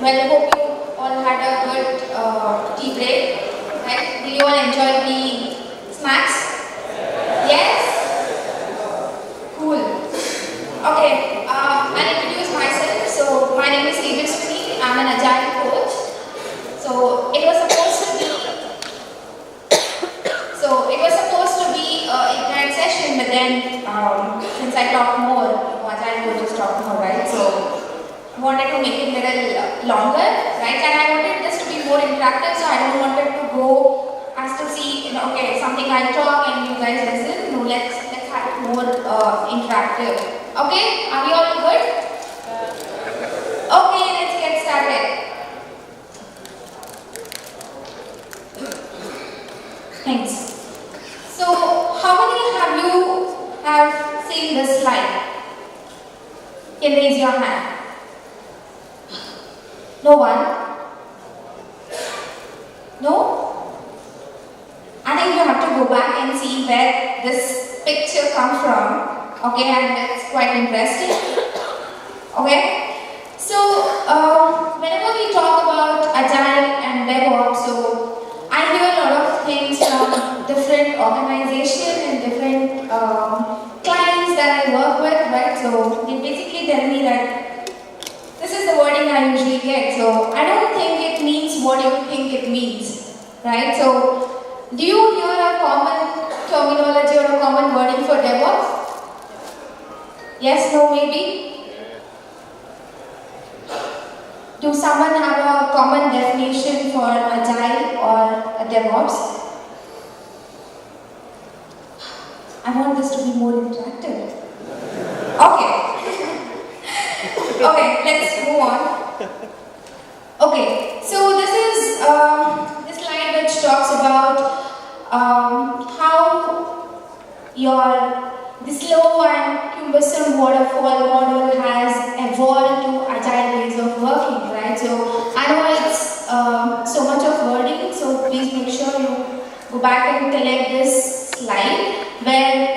Well, hope you all had a good tea break. Right? Did you all enjoy the snacks? Yes? Cool. Okay, I'll introduce myself. So, my name is Tejash. I'm an agile coach. So, it was supposed to be an ignite session, but then since I talked more, agile coaches talk more, right? So, I wanted to make it a little longer, right? And I wanted this to be more interactive, so I don't want it to go as to see, okay, something I talk and you guys listen. No, let's have it more interactive. Okay, are we all good? Okay, let's get started. Thanks. So, how many of you have seen this slide? You can raise your hand. No one? No? I think you have to go back and see where this picture comes from. Okay, and that's quite interesting. Okay? So, whenever we talk about agile and DevOps, so I hear a lot of things from different organizations and different clients that I work with, right? So, they basically tell me that this is the wording I usually get, so I don't think it means what you think it means, right? So, do you hear a common terminology or a common wording for DevOps? Yes, no, maybe? Do someone have a common definition for agile or a DevOps? I want this to be more interactive. Okay. Okay, let's move on. Okay, so this is this slide which talks about how the slow and cumbersome waterfall model has evolved to agile ways of working, right? So I know it's so much of wording, so please make sure you go back and collect this slide where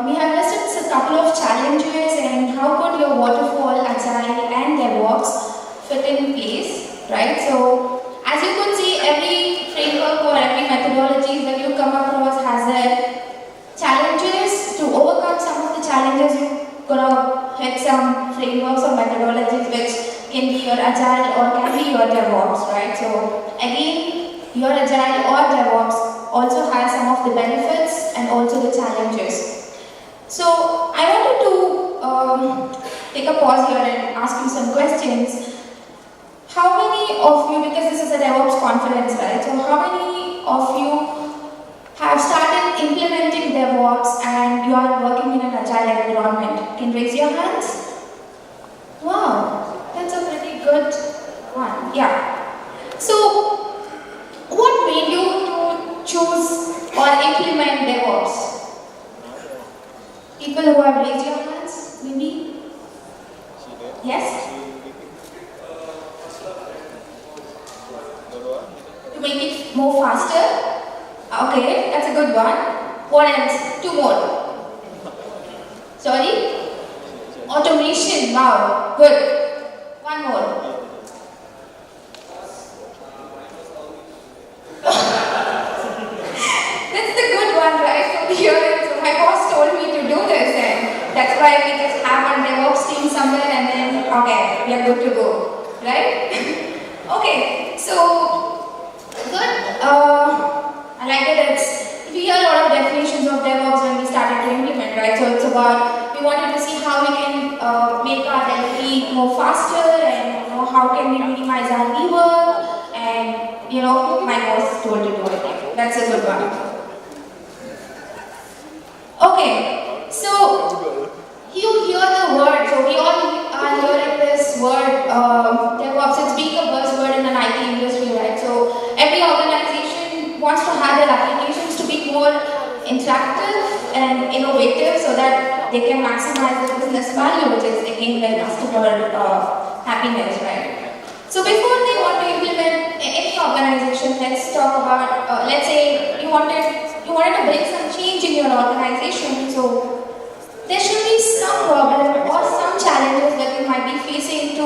we have listed a couple of challenges and how could your waterfall, agile and DevOps fit in place, right? So as you could see, every framework or every methodology that you come across has their challenges. To overcome some of the challenges, you're gonna hit some frameworks or methodologies which can be your agile or can be your DevOps, right? So again, your agile or DevOps also has some of the benefits and also the challenges. So I wanted to take a pause here and ask you some questions. How many of you, because this is a DevOps conference, right? So how many of you have started implementing DevOps and you are working in an agile environment? Can you raise your hands? Wow, that's a pretty good one. Yeah. So what made you to choose or implement DevOps? People who have raised your hands, maybe? Yes? To make it more faster? Okay, that's a good one. What else? Two more. Sorry? Automation, wow, good. One more. That's the good one, right? So here, so my boss told me to do this, and that's why we just have a DevOps team somewhere and then, okay, we are good to go, right? Okay, so, good. I like that we hear a lot of definitions of DevOps when we started to implement, right? So it's about, we wanted to see how we can make our delivery more faster and how can we minimize our rework and my boss told to do it. That's a good one. Okay, so you hear the word, so we all are hearing this word, DevOps. It's being a buzzword in an IT industry, right? So every organization wants to have their applications to be more interactive and innovative so that they can maximize their business value, which is again their customer happiness, right? So before they want to implement any organization, let's talk about, let's say you wanted to bring some change in your organization, so there should be some problem or some challenges that you might be facing to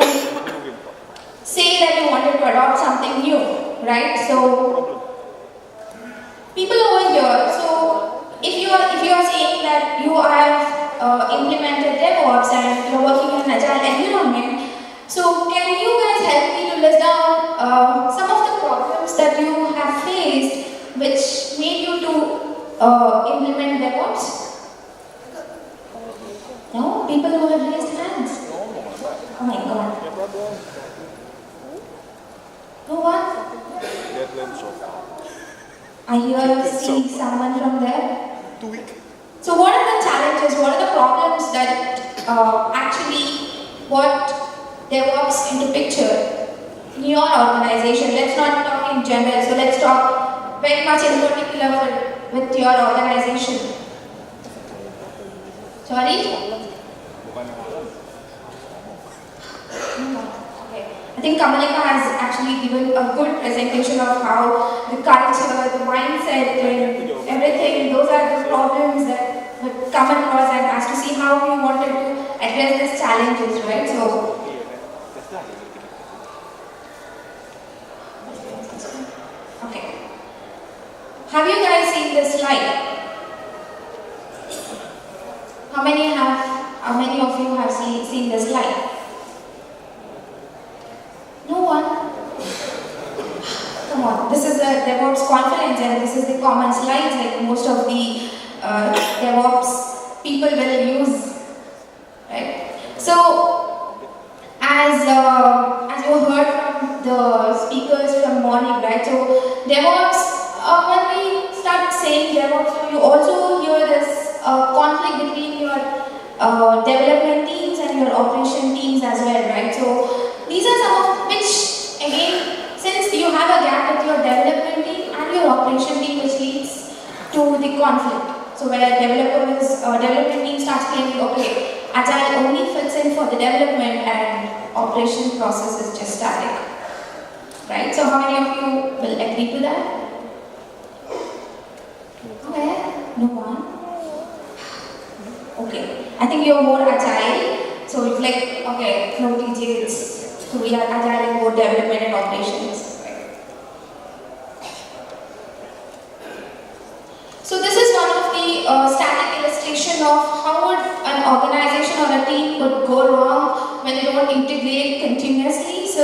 say that you wanted to adopt something new, right? So people over here, so if you are saying that you have implemented DevOps and you're working in an agile environment, so can you guys help me to list down some of the problems that you have faced which made you to implement DevOps? No? People who have raised hands? Oh my god. No one? I hear see someone from there. So what are the challenges, what are the problems that actually brought DevOps into picture in your organization? Let's not talk in general, so let's talk very much in particular with your organization. Sorry? I think Kamalika has actually given a good presentation of how the culture, the mindset, and everything, those are the problems that would come across and has to see how we wanted to address these challenges, right? So, okay. Have you guys seen this slide? How many of you have seen this slide? No one? Come on, this is a DevOps conference and this is the common slides like most of the DevOps people will use, right? So, as you heard from the speakers from morning, right? So, DevOps, when we start saying DevOps, you also hear this conflict between your development teams and your operation teams as well, right? So, these are some of which, again, since you have a gap with your development team and your operation team, which leads to the conflict. So where development team starts claiming, okay, agile only fits in for the development and operation process is just static. Right? So how many of you will agree to that? Okay, no one. Okay, I think you're more agile. So it's like, okay, no TJ, so we are agile in both development and operations. Right? So this is one of the static illustration of how would an organization or a team could go wrong when they don't integrate continuously. So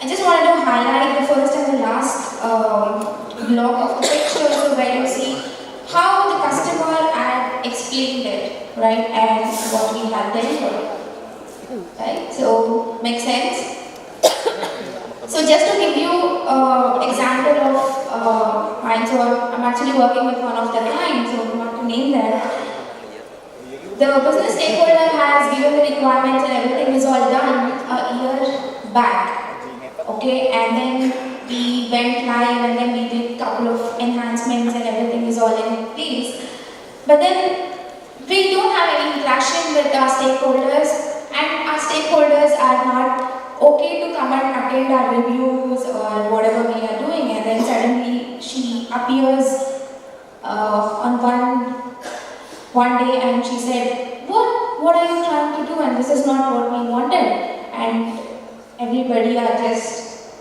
I just wanted to highlight the first and the last block of the picture, so where you see how the customer had explained it, right, and what we have delivered. Right, so makes sense. So just to give you example of mine, so I'm actually working with one of the clients, so not to name them. The business stakeholder has given the requirements and everything is all done a year back. Okay, and then we went live and then we did a couple of enhancements and everything is all in place. But then we don't have any interaction with our stakeholders. And our stakeholders are not okay to come and attend our reviews or whatever we are doing, and then suddenly she appears on one day and she said, what are you trying to do, and this is not what we wanted. And everybody are just,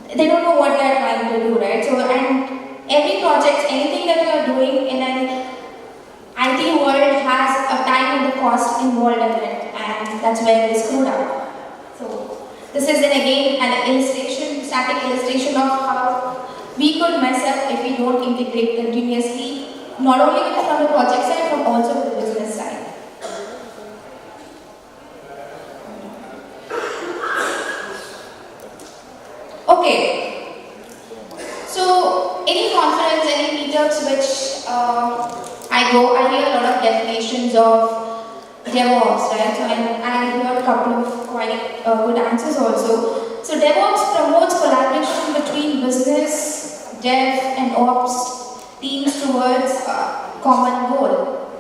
they don't know what they are trying to do, right? So, and every project, anything that you are doing in an IT world has a time and the cost involved in it, and that's where we screwed up. So this is again an illustration, static illustration of how we could mess up if we don't integrate continuously, not only from the project side, but also the business side. Okay. So any conference, any meetups which I hear a lot of definitions of DevOps, right? So I hear a couple of quite good answers also. So DevOps promotes collaboration between business, dev and ops teams towards a common goal.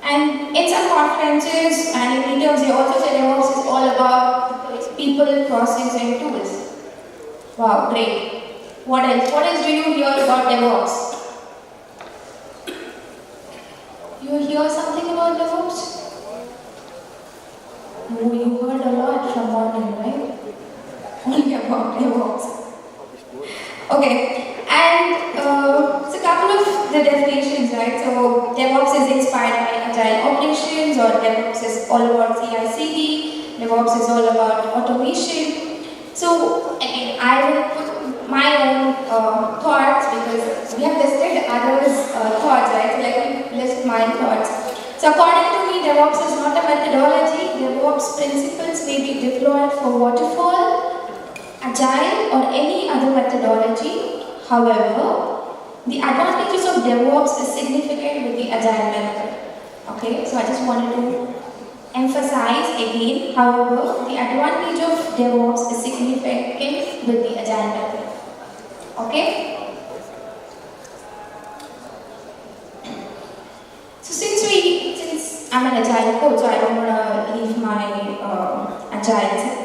And in some conferences and in meetups, they also say DevOps is all about people, process and tools. Wow, great. What else? What else do you hear about DevOps? You hear something about DevOps? Oh, you heard a lot from morning, right? Okay, and it's a couple of the definitions, right? So DevOps is inspired by agile operations, or DevOps is all about CI/CD. DevOps is all about automation. So again, I will put my own thoughts, because we have listed others' thoughts, right? So let me list my thoughts. So according to me, DevOps is not a methodology. DevOps principles may be deployed for waterfall, agile, or any other methodology. However, the advantages of DevOps is significant with the agile method. Okay, so I just wanted to emphasize again, however, the advantage of DevOps is significant with the agile method. Okay? So since I'm an agile coach, so I don't want to leave my agile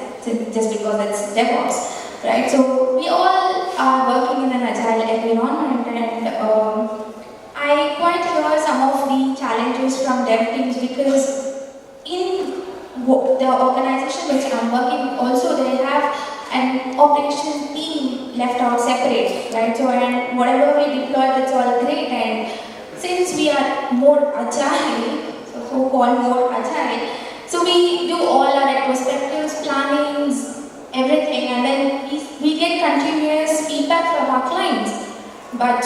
just because it's DevOps, right? So we all are working in an agile environment, and I quite hear some of the challenges from dev teams, because in the organization which I'm working, also they have an operation team left out separate, right? So and whatever we deploy, that's all great, and since we are more agile, so-called more agile, so we do all our retrospectives, plannings, everything, and then we get continuous feedback from our clients. But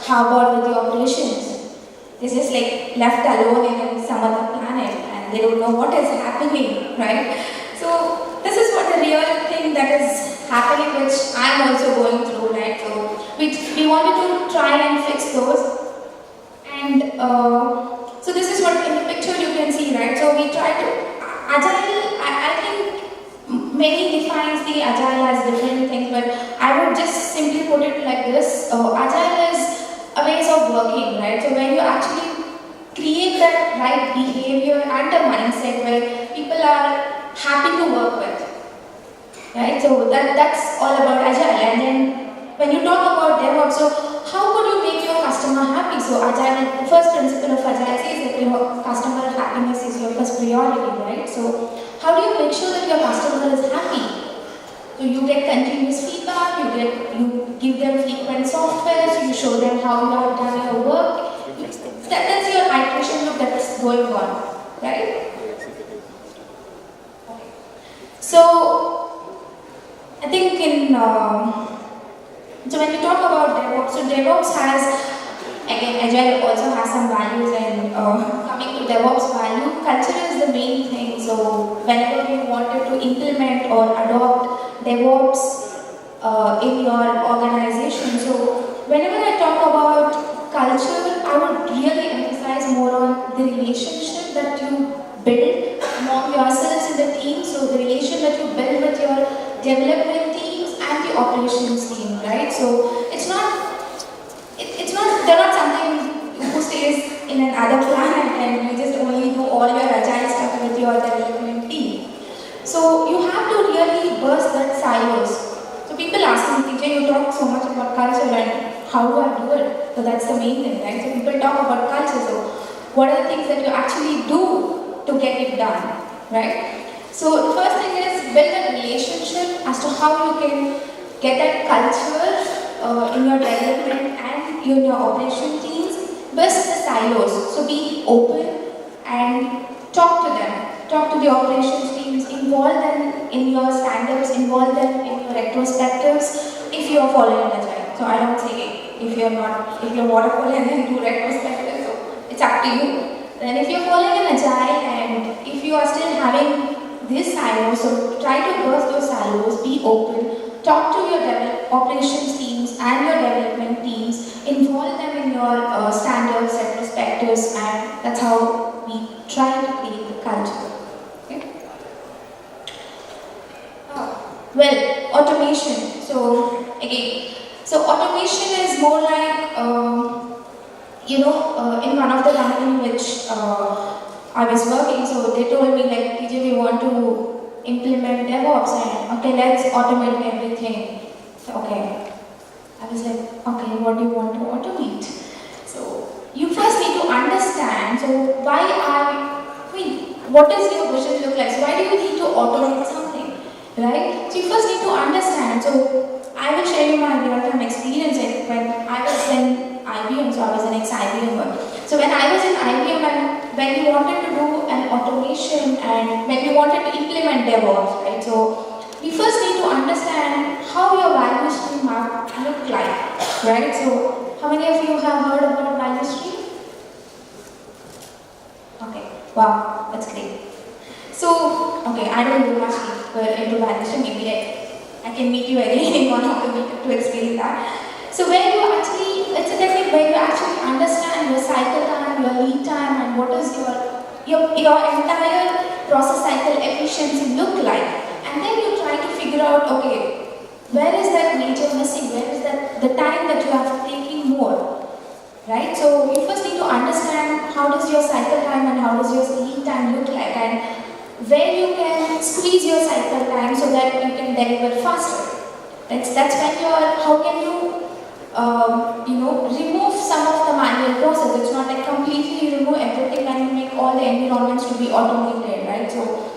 how about with the operations? They're just like left alone in some other planet, and they don't know what is happening, right? So this is what the real thing that is happening, which I'm also going through, right? So we wanted to try and fix those. And so this is what in the picture you can see, right? So we try to, agile, I think many defines the agile as different things, but I would just simply put it like this. Agile is a ways of working, right? So when you actually create that right behavior and a mindset where people are happy to work with, right? So that's all about agile. And then when you talk about DevOps, so how could you make your customer happy? So agile, the first principle of agile says that your customer happiness is your first priority, right? So how do you make sure that your customer is happy? So you get continuous feedback, you give them frequent software, so you show them how you have done your work. That's your iteration loop that's going on, right? Okay. So I think so when we talk about DevOps, so DevOps has, again, Agile also has some values, and coming to DevOps value, culture is the main thing. So whenever we wanted to implement or adopt DevOps in your organization, so whenever I talk about culture, I would really emphasize more on the relationship that you build among yourselves in the team. So the relation that you build with your development teams and the operations team, right? So they're not something who stays in another planet and you just only do all your agile stuff with your development team. So you have to really burst that silos. So people ask me, TJ, you talk so much about culture, and how do I do it? So that's the main thing, right? So people talk about culture, so what are the things that you actually do to get it done, right? So the first thing is build a relationship as to how you can get that culture in your development and in your operation teams. Burst the silos. So be open and talk to them. Talk to the operations teams. Involve them in your stand-ups. Involve them in your retrospectives if you are following agile. So I don't say if you're waterfall and then do retrospectives. So it's up to you. Then if you're following an agile and if you are still having this silo, so try to burst those silos, be open, talk to your operations teams and your development teams, involve them in your stand-ups, retrospectives, and that's how we try to create the culture. Okay? Well, automation. So again, automation is more like, in one of the company which I was working, so they told me like, TJ, we want to implement DevOps, and okay, let's automate everything. So, okay. I was like, okay, what do you want to automate? So you first need to understand, so what does your vision look like? So why do you need to automate something, right? So you first need to understand, so I will share you my real-time experience when I was in IBM, so I was an ex-IBMer. So when I was in IBM and when we wanted to do an automation and when we wanted to implement DevOps, right? So we first need to understand how your value stream map look like, right? So how many of you have heard about value stream? Okay, wow, that's great. So, okay, I don't do much into value stream, maybe I can meet you again in one of the week to explain that. So where you actually, it's a technique where you actually understand your cycle time, your lead time, and what does your entire process cycle efficiency look like. And then you try to figure out, okay, where is that major missing? Where is that the time that you are taking more? Right? So you first need to understand how does your cycle time and how does your lead time look like, and where you can squeeze your cycle time so that you can deliver faster. That's when how can you remove some of the manual process. It's not like completely remove everything and you make all the environments to be automated, right? So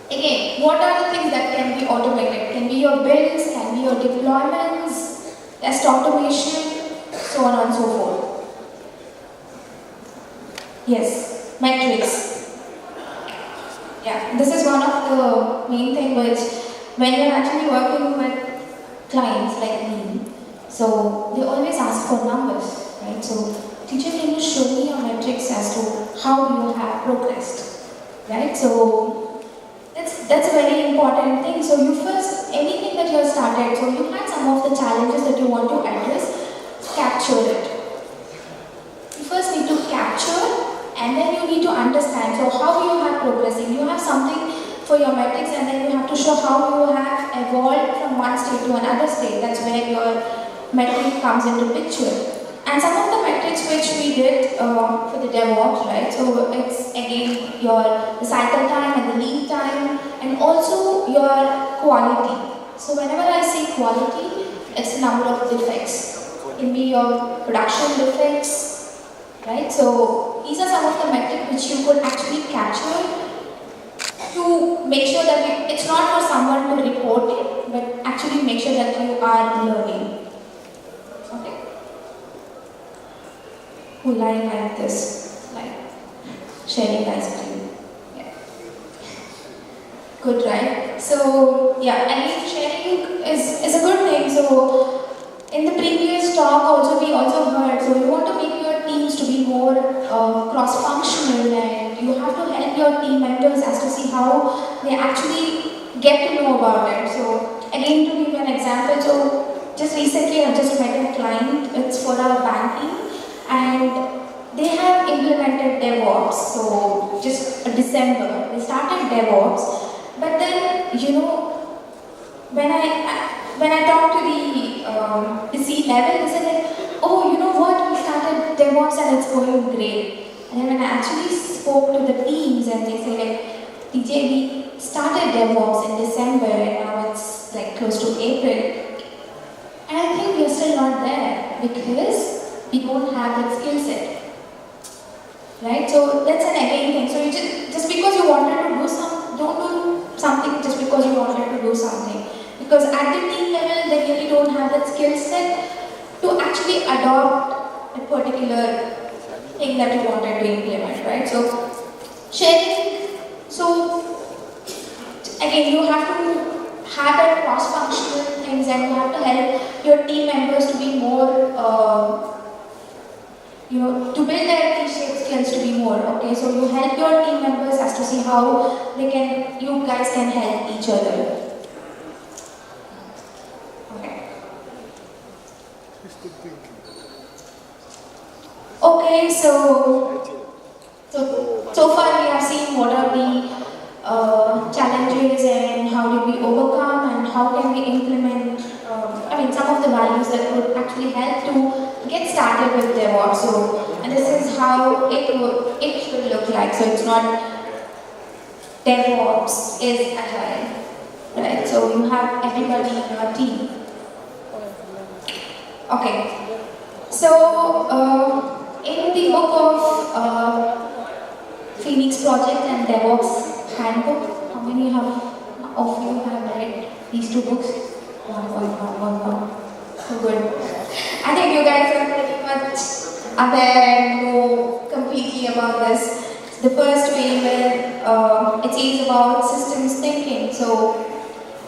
again, what are the things that can be automated? Can be your builds, can be your deployments, test automation, so on and so forth. Yes, metrics. Yeah, this is one of the main things which, when you're actually working with clients like me, so they always ask for numbers, right? So, teacher, can you show me your metrics as to how you have progressed, right? So, that's a very important thing. So, you first, anything that you have started, so you had some of the challenges that you want to address, capture it. You first need to capture, and then you need to understand, so how you have progressing. You have something for your metrics, and then you have to show how you have evolved from one state to another state. That's where your metric comes into picture. And some of the metrics which we did for the DevOps, right? So it's again the cycle time and the lead time, and also your quality. So whenever I say quality, it's the number of defects. It can be your production defects, right? So these are some of the metrics which you could actually capture to make sure that it's not for someone to report it, but actually make sure that you are learning. Okay? Who like this? Like sharing ice cream. Yeah. Good, right? So yeah, and sharing is a good thing. So in the previous talk also we also heard, so you want to make your teams to be more cross-functional, and you have to help your team members as to see how they actually get to know about it. So again, to give you an example, so just recently I just met a client, it's for our banking, and they have implemented DevOps. So just December, they started DevOps, but then when I talked to the C level, they said like, oh, you know what, we started DevOps and it's going great. And then when I actually spoke to the teams, and they say like, TJ, we started DevOps in December and now it's like close to April. And I think we're still not there because we don't have that skill set. Right? So that's an again thing. So you just because you wanted to do something, don't do something just because you wanted to do something. Because at the team level, they really don't have that skill set to actually adopt a particular thing that you wanted to implement, right? So sharing, so again, you have to have that cross-functional things, and you have to help your team members to be more, to build their T-shaped skills to be more, okay? So you help your team members as to see how you guys can help each other. Okay, so far we have seen what are the challenges and how do we overcome and how can we implement, some of the values that would actually help to get started with DevOps. So, and this is how it should look like. So it's not DevOps is agile, right? So you have everybody in your team. Okay, so in the book of Phoenix Project and DevOps Handbook, how many of you have read these two books? Wow. So good. I think you guys are pretty much aware and know completely about this. The first way where it is about systems thinking. So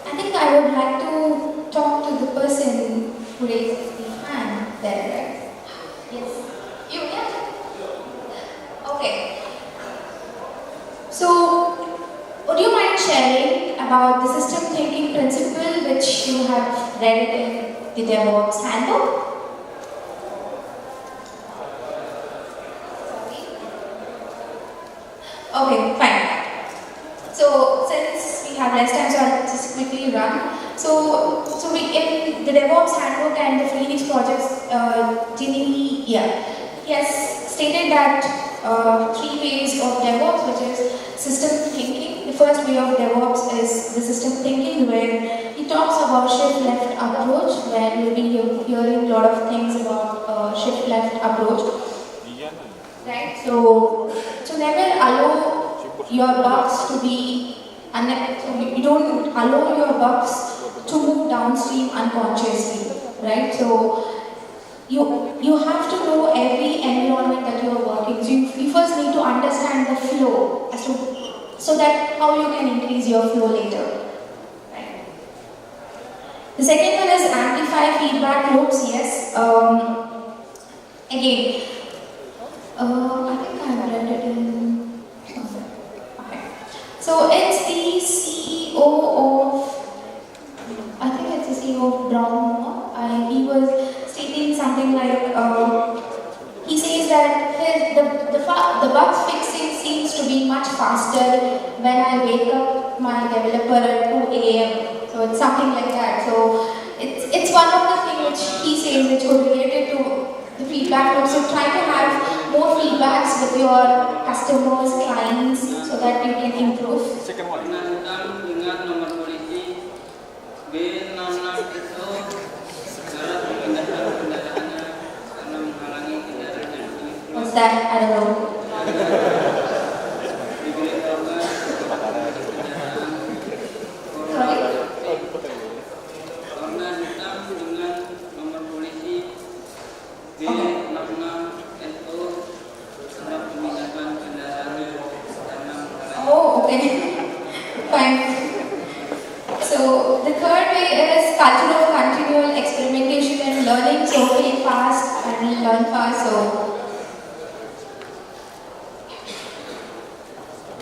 I think I would like to talk to the person who raised the hand there, right? Yes. You, yeah? Okay. So, would you mind sharing about the system thinking principle which you have read in the DevOps handbook? Okay, fine. So, since we have less time, so I'll just quickly run. So we in the DevOps handbook and the Phoenix projects, he has stated that 3 ways of DevOps, which is system thinking. The first way of DevOps is the system thinking, where he talks about shift left approach, where you'll be hearing a lot of things about shift left approach. Right? So never allow your bugs to be, you don't allow your bugs to move downstream unconsciously, right? So you have to know every environment that you are working. So you first need to understand the flow so that how you can increase your flow later. Right? The second one is amplify feedback loops. Yes. Again, I think I read it in somewhere. Okay. So it's the CEO of, I think it's the CEO of Brown. He was stating something like, he says that the bug fixing seems to be much faster when I wake up my developer at 2 a.m. So it's something like that. So it's one of the things which he says which could relate to the feedback loop. So try to have more feedbacks with your customers, clients, so that you can improve. Second one. What's that? I don't know. Oh, okay. Fine. So the third way is culture of continual experimentation and learning. So play fast and learn fast.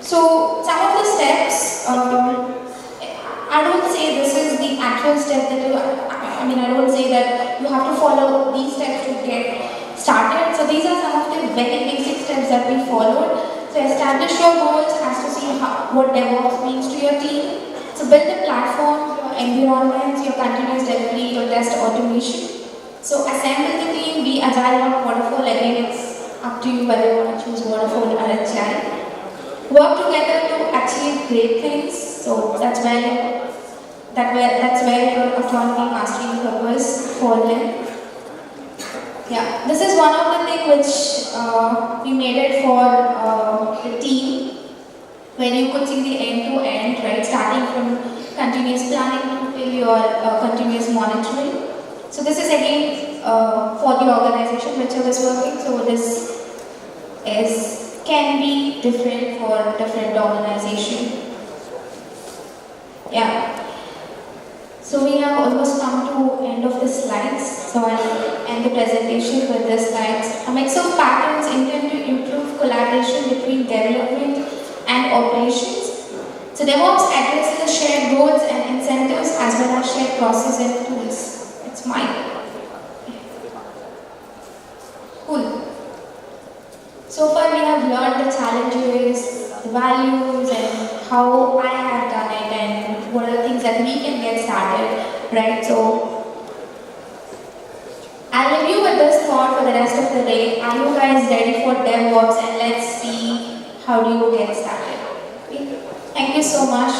So some of the steps, I don't say this is the actual step that I don't say that you have to follow these steps to get started. So these are some of the very basic steps that we followed. So establish your goals as to see what DevOps means to your team. So build the platform, your environments, your continuous delivery, your test automation. So assemble the team, be agile or waterfall. Again, it's up to you whether you want to choose waterfall or agile. Work together to achieve great things. So that's where your autonomy, mastery, purpose fall in. Yeah, this is one of the things which we made it for the team, where you could see the end-to-end, right, starting from continuous planning to your continuous monitoring. So this is again for the organization which I was working. So this can be different for different organization. Yeah. So we have almost come to end of the slides. So I'll end the presentation with the slides. A mix of patterns intend to improve collaboration between development and operations. So DevOps addresses shared goals and incentives as well as shared processes and tools. It's mine. Cool. So far we have learned the challenges, the values, and how I have done it, and what are the things that we can get started, right? So I'll leave you with this thought for the rest of the day. Are you guys ready for DevOps? And let's see how do you get started. Okay? Thank you so much.